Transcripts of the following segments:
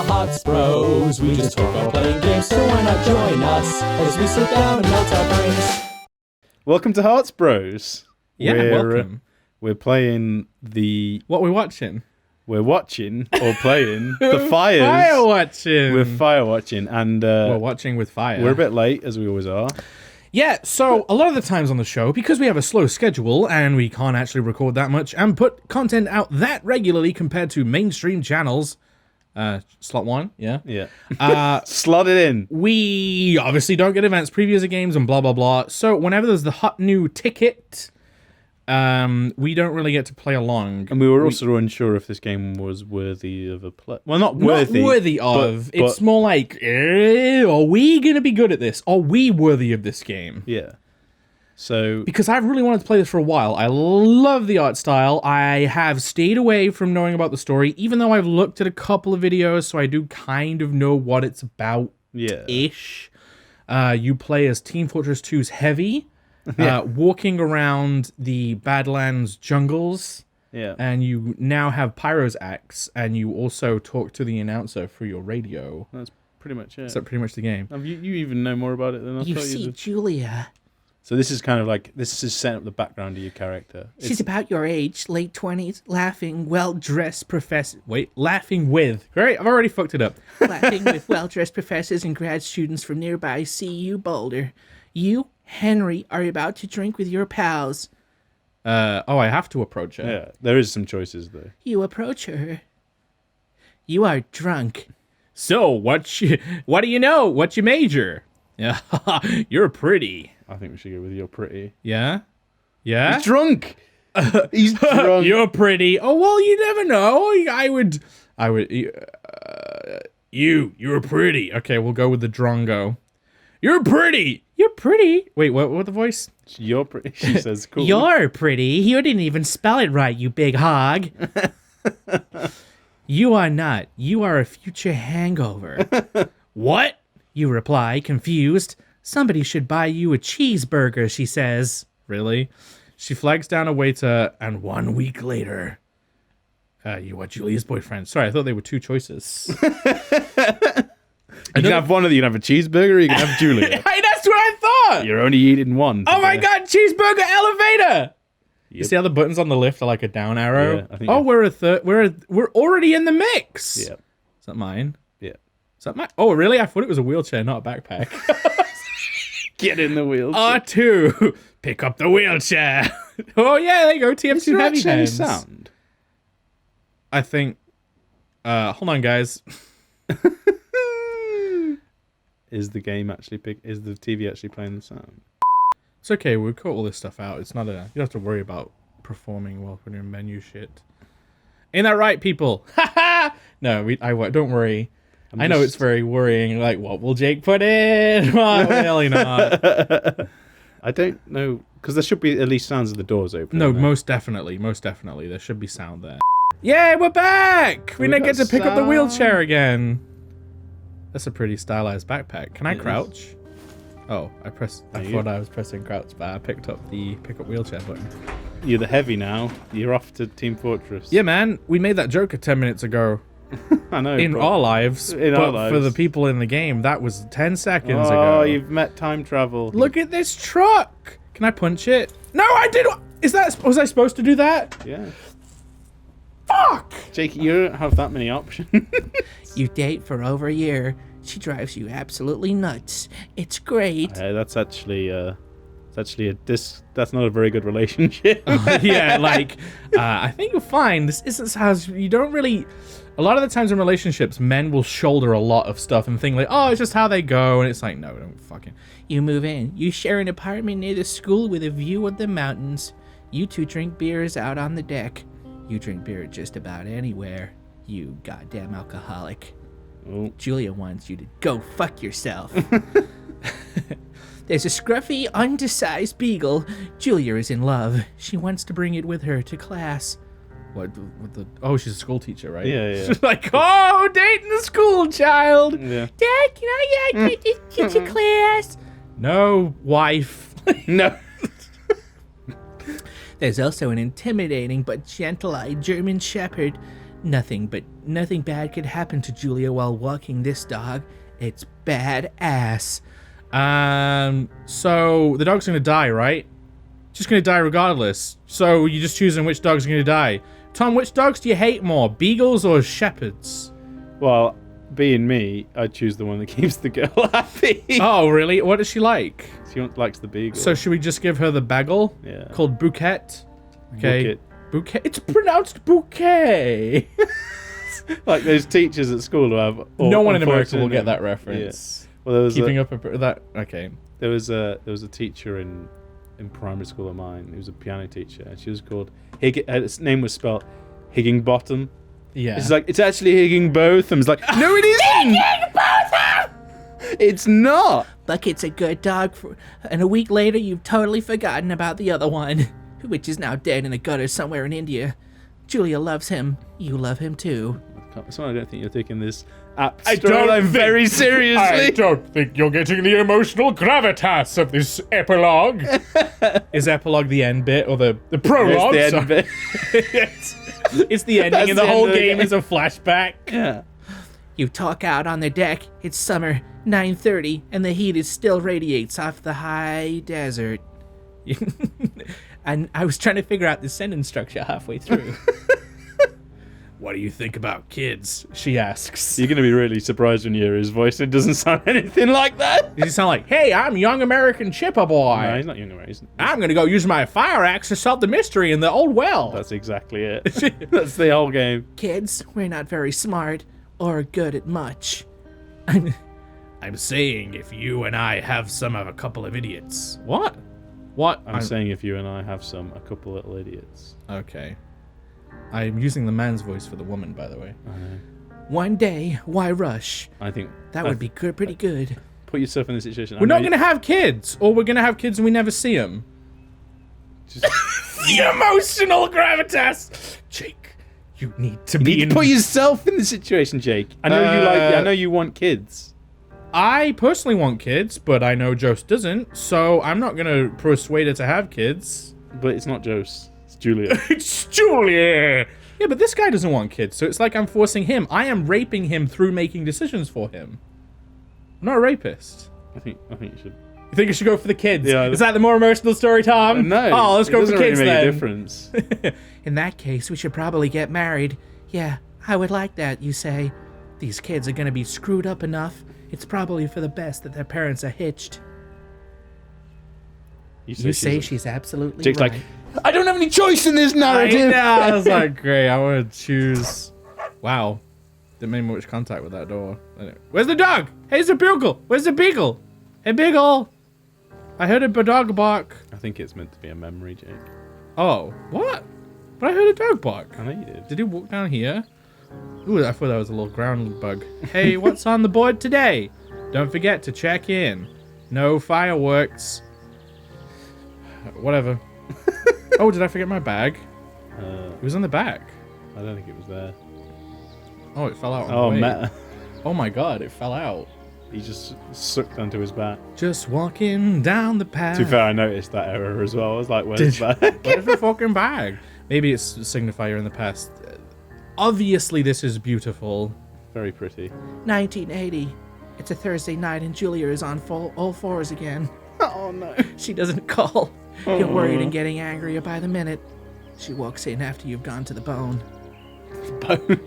HeartsBros. We just talk about playing games, so why not join us as we sit down and melt our brains? Welcome to HeartsBros. Yeah, welcome. We're playing the... What we're watching? We're watching or playing the fires. Firewatching. We're firewatching and... we're watching with fire. We're a bit late, as we always are. Yeah, so a lot of the times on the show, because we have a slow schedule and we can't actually record that much and put content out that regularly compared to mainstream channels, slot one, yeah? Yeah. Slot it in. We obviously don't get events previews of games and blah, blah, blah. So whenever there's the hot new ticket, we don't really get to play along. And we were also unsure if this game was worthy of a play. Well, not worthy. Not worthy of. It's more like, are we going to be good at this? Are we worthy of this game? Yeah. So... Because I've really wanted to play this for a while. I love the art style. I have stayed away from knowing about the story, even though I've looked at a couple of videos, so I do kind of know what it's about. Yeah. Ish. You play as Team Fortress 2's Heavy. Walking around the Badlands jungles, and you now have Pyro's axe, and you also talk to the announcer through your radio. That's pretty much it. Is that pretty much the game? You even know more about it than I thought you did. You see Julia. So this is kind of like, this is setting up the background of your character. She's about your age, late 20s, laughing, well-dressed professor. Wait, laughing with. Great, I've already fucked it up. Laughing with well-dressed professors and grad students from nearby CU Boulder. You, Henry, are about to drink with your pals. I have to approach her. Yeah, there is some choices though. You approach her. You are drunk. So, what do you know? What's your major? Yeah, you're pretty. I think we should go with you're pretty. Yeah? Yeah? He's drunk! He's drunk. You're pretty. Oh, well, you never know. You're pretty. Okay, we'll go with the drongo. You're pretty. You're pretty. Wait, what the voice? You're pretty. She says cool. You're pretty. You didn't even spell it right, you big hog. You are not. You are a future hangover. What? You reply, confused. Somebody should buy you a cheeseburger, she says. Really? She flags down a waiter, and 1 week later, you are Julia's boyfriend. Sorry, I thought they were two choices. You can have one of you. You can have a cheeseburger or you can have Julia. Hey, that's what I thought! You're only eating one. Oh my god, cheeseburger elevator! Yep. You see how the buttons on the lift are like a down arrow? Yeah, I think we're already in the mix! Yeah. Is that mine? Yeah. Is that mine? Oh, really? I thought it was a wheelchair, not a backpack. Get in the wheelchair. R2, pick up the wheelchair. Oh yeah, there you go, TF2 heavy hands. Sound? I think, hold on guys. Is the TV actually playing the sound? It's okay, we'll cut all this stuff out. It's not you don't have to worry about performing while we're doing menu shit. Ain't that right, people? No, don't worry. I know it's very worrying, like, what will Jake put in? Well, really not. I don't know, because there should be at least sounds of the doors open. No, most definitely. There should be sound there. Yay, we're back! We didn't get to pick up the wheelchair again. That's a pretty stylized backpack. Can I crouch? Oh, I thought I was pressing crouch, but I picked up the pick up wheelchair button. You're the heavy now. You're off to Team Fortress. Yeah, man. We made that joke 10 minutes ago. I know. In our lives. But for the people in the game, that was 10 seconds ago. Oh, you've met time travel. Look at this truck. Can I punch it? No, I didn't. Was I supposed to do that? Yeah. Fuck! Jake, you don't have that many options. You date for over a year. She drives you absolutely nuts. It's great. That's actually that's not a very good relationship. Yeah, like, I think you'll find this isn't how you don't really. A lot of the times in relationships, men will shoulder a lot of stuff and think like, oh, it's just how they go, and it's like, no, don't fucking. You move in. You share an apartment near the school with a view of the mountains. You two drink beers out on the deck. You drink beer just about anywhere. You goddamn alcoholic. Oh. Julia wants you to go fuck yourself. There's a scruffy, undersized beagle. Julia is in love. She wants to bring it with her to class. Oh, she's a school teacher, right? Yeah. She's like, oh, dating the school child. Yeah. Dad, can I get to class? No, wife. No. There's also an intimidating but gentle-eyed German shepherd Nothing bad could happen to Julia while walking this dog. It's badass. So the dog's gonna die, right? Just gonna die regardless. So you're just choosing which dog's gonna die. Tom, which dogs do you hate more, beagles or shepherds? Well, being me, I'd choose the one that keeps the girl happy. Oh, really? What does she like? She likes the beagle. So should we just give her the bagel? Yeah. Called Bouquet? Okay. Bouquet. It's pronounced bouquet. Like those teachers at school who have... No one in America will get that reference. Yeah. Well, there was Keeping up that... Okay. There was a teacher in primary school of mine who was a piano teacher, and she was called... her name was spelled Higginbottom. Yeah. It's like, it's actually Higginbotham. It's like, no, it isn't! Higginbotham! It's not! Bucket's a good dog, and a week later you've totally forgotten about the other one, which is now dead in a gutter somewhere in India. Julia loves him. You love him too. I don't think you're taking this storyline very seriously. I don't think you're getting the emotional gravitas of this epilogue. Is epilogue the end bit or the prologue? It's the end bit. It's the ending, and the whole game is a flashback. Yeah. You talk out on the deck. It's summer, 9:30, and the heat still radiates off the high desert. And I was trying to figure out the sentence structure halfway through. What do you think about kids? She asks. You're going to be really surprised when you hear his voice. It doesn't sound anything like that. Does he sound like, hey, I'm young American Chipper boy. No, he's not young American. I'm going to go use my fire axe to solve the mystery in the old well. That's exactly it. That's the whole game. Kids, we're not very smart or good at much. I'm saying if you and I have some of a couple of idiots. What? What? I'm saying if you and I have a couple little idiots. Okay. I'm using the man's voice for the woman, by the way. I know. One day, why rush? I think That would be good, pretty good. Put yourself in the situation. We're not going to have kids, or we're going to have kids and we never see them. Just The emotional gravitas! Jake, you need to be put yourself in the situation, Jake. I know I know you want kids. I personally want kids, but I know Jost doesn't, so I'm not going to persuade her to have kids. But it's not Jost. It's Julia. It's Julia! Yeah, but this guy doesn't want kids, so it's like I'm forcing him. I am raping him through making decisions for him. I'm not a rapist. I think you should. You think you should go for the kids? Yeah. Is that the more emotional story, Tom? No. Oh, let's go for kids really then. Make a difference. In that case, we should probably get married. Yeah, I would like that, you say. These kids are gonna be screwed up enough. It's probably for the best that their parents are hitched. You say she's absolutely Jake's right. like, I don't have any choice in this narrative. I was like, great, I want to choose. Wow. Didn't make much contact with that door. Anyway. Where's the dog? Hey, it's a beagle. Where's the beagle? Hey, beagle. I heard a dog bark. I think it's meant to be a memory, Jake. Oh, what? But I heard a dog bark. I know you did. Did he walk down here? Ooh, I thought that was a little ground bug. Hey, what's on the board today? Don't forget to check in. No fireworks. Whatever. Oh, did I forget my bag? It was in the back. I don't think it was there. Oh, it fell out. Oh, on the way. Meta. Oh my god, it fell out. He just sucked onto his back. Just walking down the path. To be fair, I noticed that error as well. I was like, where's the bag? Where's the fucking bag? Maybe it's a signifier in the past. Obviously, this is beautiful. Very pretty. 1980. It's a Thursday night and Julia is on all fours again. Oh, no. She doesn't call. You're worried and getting angrier by the minute. She walks in after you've gone to the bone.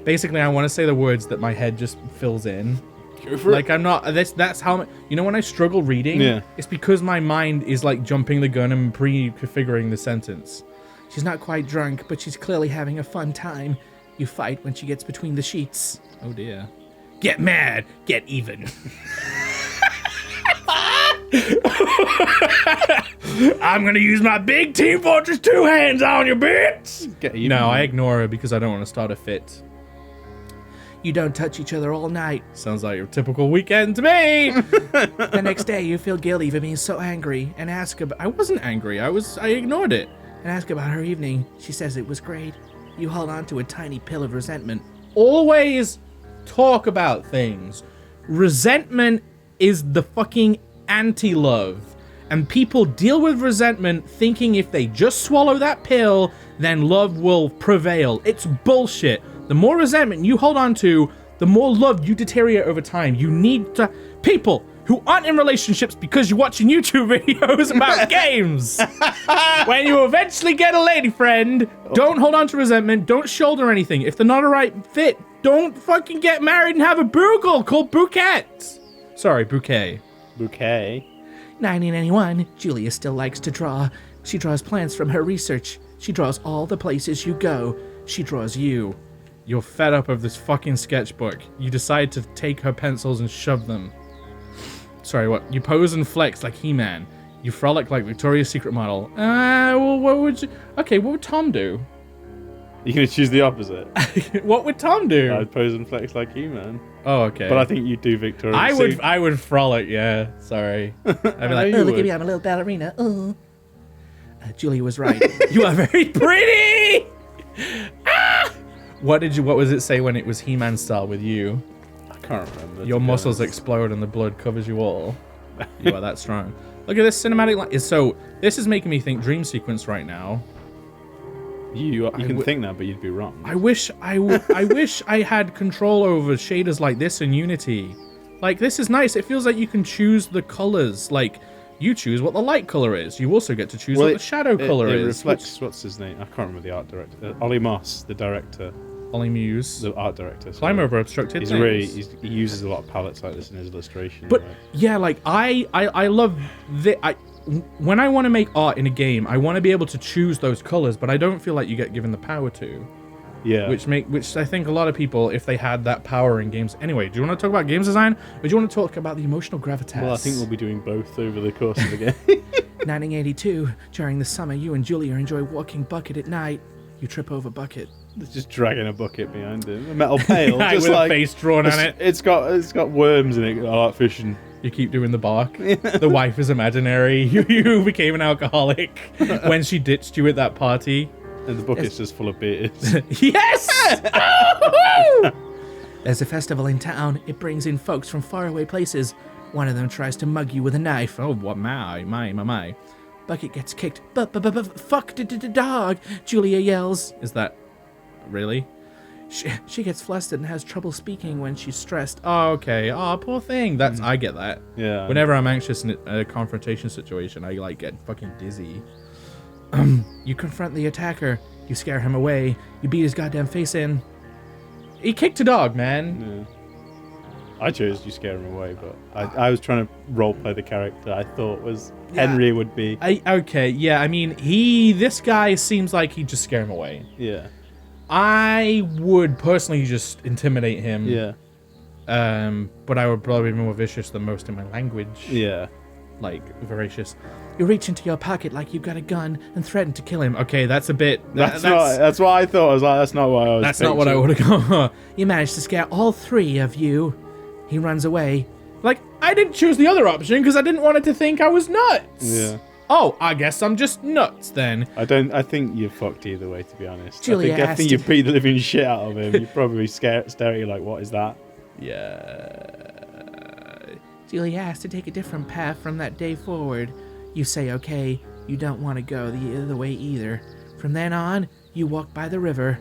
Basically, I want to say the words that my head just fills in. Go for Like, I'm not... That's how... You know when I struggle reading? Yeah. It's because my mind is, like, jumping the gun and pre-configuring the sentence. She's not quite drunk, but she's clearly having a fun time. You fight when she gets between the sheets. Oh, dear. Get mad. Get even. I'm going to use my big Team Fortress 2 hands on you, bitch! Get even. No, I ignore her because I don't want to start a fit. You don't touch each other all night. Sounds like a typical weekend to me! The next day, you feel guilty for being so angry and ask about... I wasn't angry. I ignored it. And ask about her evening. She says it was great. You hold on to a tiny pill of resentment. Always talk about things. Resentment is the fucking anti-love. And people deal with resentment thinking if they just swallow that pill, then love will prevail. It's bullshit. The more resentment you hold on to, the more love you deteriorate over time. You need to... People who aren't in relationships because you're watching YouTube videos about games. When you eventually get a lady friend, don't hold on to resentment. Don't shoulder anything. If they're not a right fit, don't fucking get married and have a boogle called bouquet. Sorry, bouquet. Bouquet. 1991, Julia still likes to draw. She draws plants from her research. She draws all the places you go. She draws you. You're fed up of this fucking sketchbook. You decide to take her pencils and shove them. Sorry, what? You pose and flex like He-Man. You frolic like Victoria's Secret model. Well, what would you... Okay, what would Tom do? You're going to choose the opposite. What would Tom do? I'd pose and flex like He-Man. Oh, okay. But I think you'd do Victoria's Secret. I would frolic, yeah. Sorry. I'd be like, Oh, look at me, I'm a little ballerina. Oh. Julia was right. You are very pretty! What was it say when it was He-Man style with you? I can't remember. Your muscles explode and the blood covers you all. You are that strong. Look at this cinematic line. So this is making me think dream sequence right now. You can think that, but you'd be wrong. I wish I had control over shaders like this in Unity. Like, this is nice. It feels like you can choose the colors. Like, you choose what the light color is. You also get to choose what the shadow color is. It reflects, what's his name? I can't remember the art director. Ollie Moss, the director. Ollie Muse. The art director. Climb over obstructed things. He uses a lot of palettes like this in his illustration. But, yeah, like, I love when I want to make art in a game, I want to be able to choose those colors, but I don't feel like you get given the power to. Yeah. Which I think a lot of people, if they had that power in games. Anyway, do you want to talk about games design, or do you want to talk about the emotional gravitas? Well, I think we'll be doing both over the course of the game. 1982, during the summer, you and Julia enjoy walking Bucket at night. You trip over Bucket. It's just dragging a bucket behind him, a metal pail, With just a face drawn on it. It's got worms in it. I like fishing. You keep doing the bark. The wife is imaginary. You became an alcoholic when she ditched you at that party. And the bucket's just full of beers. Yes! There's a festival in town. It brings in folks from faraway places. One of them tries to mug you with a knife. Oh, what my. Bucket gets kicked. Fuck the dog. Julia yells. Is that really? She gets flustered and has trouble speaking when she's stressed. Oh, okay. Oh, poor thing. I get that. Yeah. Whenever I'm anxious in a confrontation situation, I like get fucking dizzy. You confront the attacker. You scare him away. You beat his goddamn face in. He kicked a dog, man. Yeah. I chose to scare him away, but I was trying to roleplay the character I thought was Henry would be. Okay, yeah, I mean, this guy seems like he'd just scare him away. Yeah. I would personally just intimidate him. Yeah. But I would probably be more vicious than most in my language. Yeah. Like, voracious. You reach into your pocket like you've got a gun and threaten to kill him. Okay, that's a bit... That's what I thought. I was like, that's not what I was That's not what I would have gone. You manage to scare all three of you. He runs away. Like, I didn't choose the other option because I didn't want it to think I was nuts. Yeah. Oh, I guess I'm just nuts then. I think you're fucked either way, to be honest. Julia I think you beat the living shit out of him. You probably stare at you like, what is that? Yeah. Julia asks to take a different path from that day forward. You say okay. You don't want to go the other way either. From then on, you walk by the river.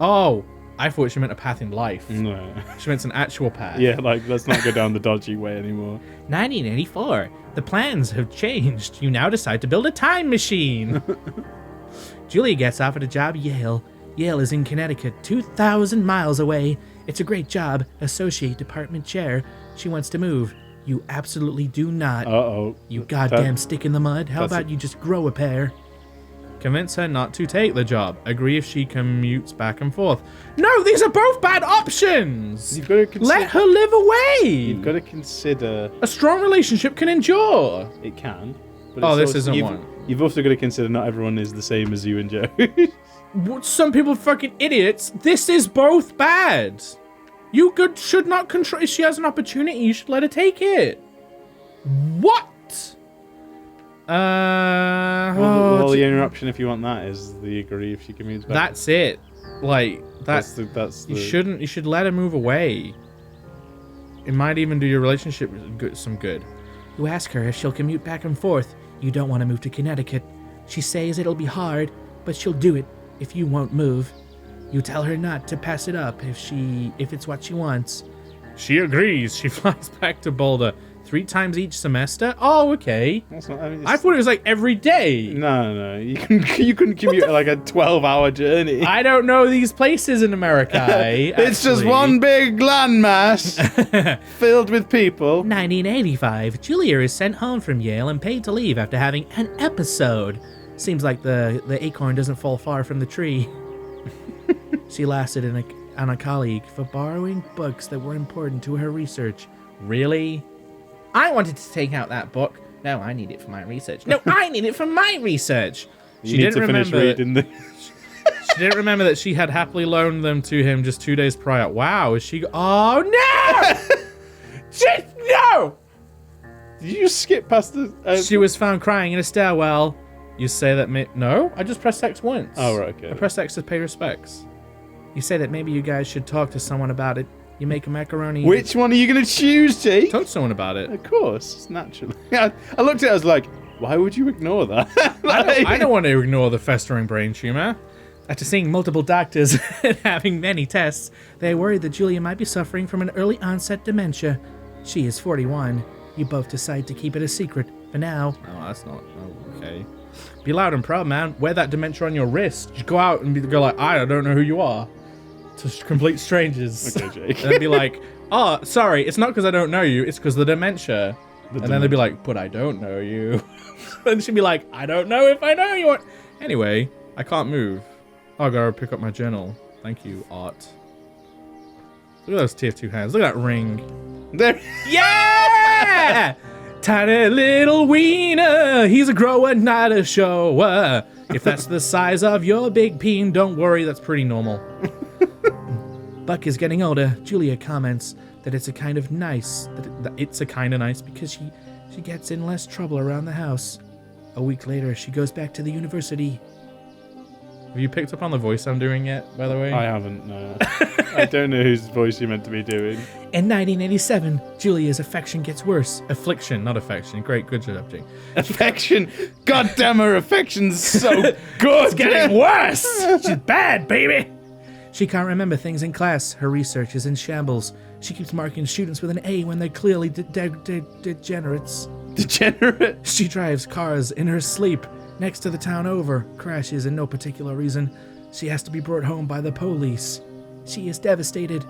Oh, I thought she meant a path in life. No. She meant an actual path. Yeah, like, let's not go down the dodgy way anymore. 1984. The plans have changed. You now decide to build a time machine. Julia gets offered a job at Yale. Yale is in Connecticut, 2,000 miles away. It's a great job, associate department chair. She wants to move. You absolutely do not. Uh-oh. You goddamn stick in the mud. How about you just grow a pair? Convince her not to take the job. Agree if she commutes back and forth. No, these are both bad options. You've got to consider... Let her live away. You've got to consider... A strong relationship can endure. It can. But Oh, this isn't one. You've also got to consider not everyone is the same as you and Joe. Some people are fucking idiots. This is both bad. You should not control... If she has an opportunity, you should let her take it. What? Well, the only option if you want that is the agree if she commutes back. That's it. Like, that's the You should let her move away. It might even do your relationship some good. You ask her if she'll commute back and forth. You don't want to move to Connecticut. She says it'll be hard, but she'll do it if you won't move. You tell her not to pass it up if it's what she wants. She agrees. She flies back to Boulder 3 times each semester. Oh, okay. That's not, I mean, I thought it was like every day. No. You can commute like a 12-hour journey. I don't know these places in America. It's just one big landmass filled with people. 1985, Julia is sent home from Yale and paid to leave after having an episode. Seems like the acorn doesn't fall far from the tree. She lasted on a colleague for borrowing books that were important to her research. Really? I wanted to take out that book. No, I need it for my research. No, I need it for my research. She didn't remember reading the... She didn't remember that she had happily loaned them to him just 2 days prior. Wow, is she... Oh, no! Just no! Did you just skip past the... She was found crying in a stairwell. You say that... No, I just pressed X once. Oh, right, okay. I pressed X to pay respects. You say that maybe you guys should talk to someone about it. You make a macaroni... Which one are you going to choose, Jake? Talk to someone about it. Of course, naturally. I looked at it, I was like, why would you ignore that? I don't want to ignore the festering brain tumor. After seeing multiple doctors and having many tests, they worried that Julia might be suffering from an early onset dementia. She is 41. You both decide to keep it a secret for now. Oh, that's not... Oh, okay. Be loud and proud, man. Wear that dementia on your wrist. Just go out and go like, I don't know who you are. To complete strangers. Okay, Jake. And then be like, oh, sorry, it's not because I don't know you, it's because the dementia. Then they'd be like, but I don't know you. And she'd be like, I don't know if I know you. Anyway, I can't move. I'll go pick up my journal. Thank you, Art. Look at those TF2 hands. Look at that ring. There. Yeah! Tiny little wiener. He's a grower, not a shower. If that's the size of your big peen, don't worry, that's pretty normal. Buck is getting older. Julia comments that it's a kind of nice because she gets in less trouble around the house. A week later, she goes back to the university. Have you picked up on the voice I'm doing yet, by the way? I haven't, no. I don't know whose voice you're meant to be doing. In 1987, Julia's affection gets worse. Affliction, not affection. Great, good job, Jake. Affection? God damn, her affection's so good. It's getting worse. She's bad, baby. She can't remember things in class. Her research is in shambles. She keeps marking students with an A when they're clearly degenerates. Degenerate? She drives cars in her sleep next to the town over, crashes in no particular reason. She has to be brought home by the police. She is devastated.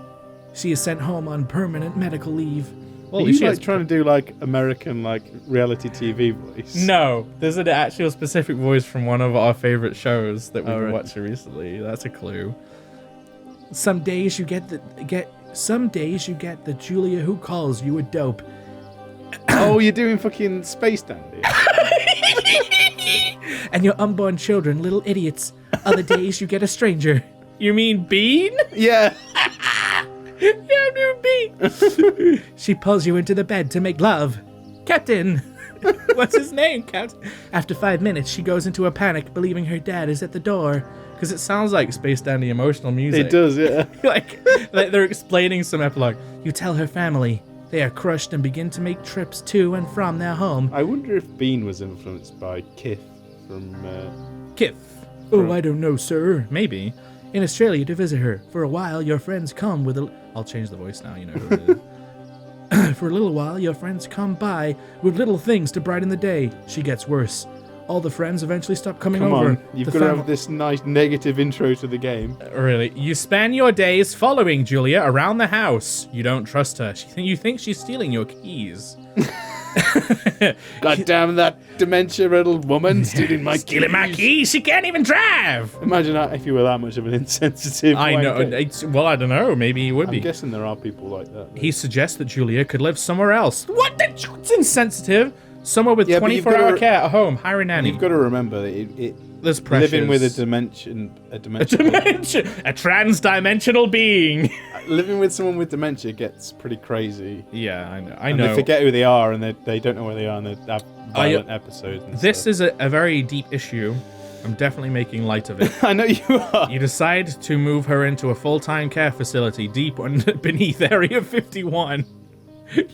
She is sent home on permanent medical leave. Well, are you like trying to do like American like reality TV voice? No, there's an actual specific voice from one of our favorite shows that we've been watching recently. That's a clue. Some days you get the Julia who calls you a dope. Oh, you're doing fucking Space Dandy. And your unborn children, little idiots. Other days you get a stranger. You mean Bean? Yeah. Yeah, I'm doing Bean. She pulls you into the bed to make love. Captain! What's his name, Captain? After 5 minutes, she goes into a panic, believing her dad is at the door. Because it sounds like Space Dandy emotional music. It does, yeah. like they're explaining some epilogue. You tell her family. They are crushed and begin to make trips to and from their home. I wonder if Bean was influenced by Kith from... Kith. Oh, I don't know, sir. Maybe. In Australia to visit her. For a while, your friends come with a... I'll change the voice now, you know who it is. For a little while, your friends come by with little things to brighten the day. She gets worse. All the friends eventually stop coming over. Come on, you've got to have this nice negative intro to the game. Really? You spend your days following Julia around the house. You don't trust her. You think she's stealing your keys. God damn that dementia-riddled woman stealing my keys. Stealing my keys? She can't even drive! Imagine that if you were that much of an insensitive I know. wanker. Well, I don't know. Maybe he would be. I'm guessing there are people like that. He suggests that Julia could live somewhere else. What? It's insensitive. Somewhere with 24-hour care at home. Hire a nanny. You've got to remember that There's pressures. living with a trans-dimensional being. Living with someone with dementia gets pretty crazy. Yeah, I know. And they forget who they are, and they don't know where they are, and they have violent episodes. And this stuff. is a very deep issue. I'm definitely making light of it. I know you are. You decide to move her into a full-time care facility deep beneath Area 51.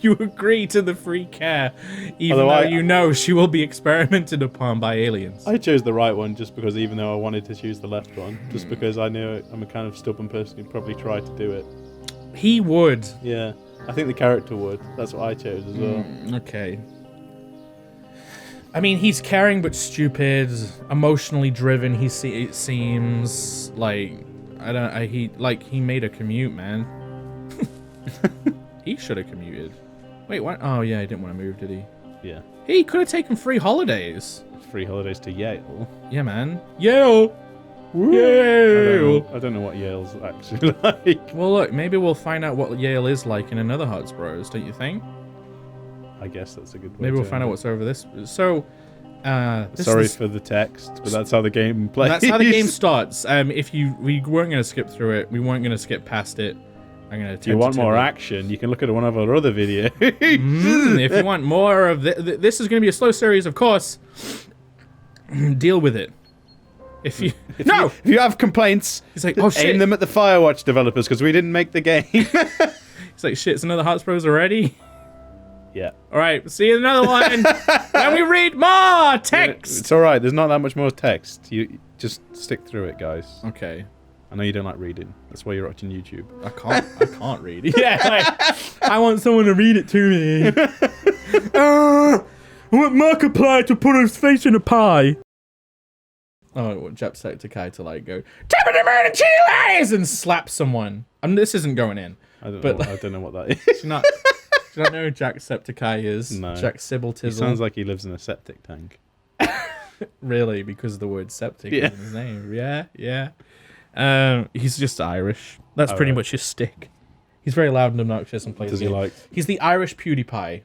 You agree to the free care, even Although though you know she will be experimented upon by aliens. I chose the right one just because even though I wanted to choose the left one, just because I knew I'm a kind of stubborn person who'd probably try to do it. He would. Yeah, I think the character would. That's what I chose as well. Okay. I mean, he's caring but stupid, emotionally driven. It seems like he made a commute, man. He should have commuted. Wait, what? Oh yeah, he didn't want to move, did he? Yeah. He could have taken free holidays. Free holidays to Yale. Yeah, man. Yale. Yale. I don't know what Yale's actually like. Well, look, maybe we'll find out what Yale is like in another HeartsBros, don't you think? I guess that's a good way. Maybe we'll find out what's over this. So, sorry for the text, but that's how the game plays. That's how the game starts. We weren't gonna skip through it. We weren't gonna skip past it. I'm gonna. If you want more action, you can look at one of our other videos. If you want more of this is gonna be a slow series, of course. Deal with it. If you have complaints, he's like, oh shit, aim them at the Firewatch developers because we didn't make the game. It's like, shit, it's another HeartsBros already. Yeah. All right, see you in another one. When we read more text. It's all right. There's not that much more text. You just stick through it, guys. Okay. I know you don't like reading. That's why you're watching YouTube. I can't read. Yeah. I want someone to read it to me. I want Markiplier to put his face in a pie. Oh, I want Jacksepticeye to like go chiles and slap someone. This isn't going in. I don't know what that is. Do you not know who Jacksepticeye is? No. Jack Sybiltizzle. He sounds like he lives in a septic tank. Really, because the word septic is in his name. Yeah. He's just Irish. That's pretty much his stick. He's very loud and obnoxious and plays. Does he like? He's the Irish PewDiePie.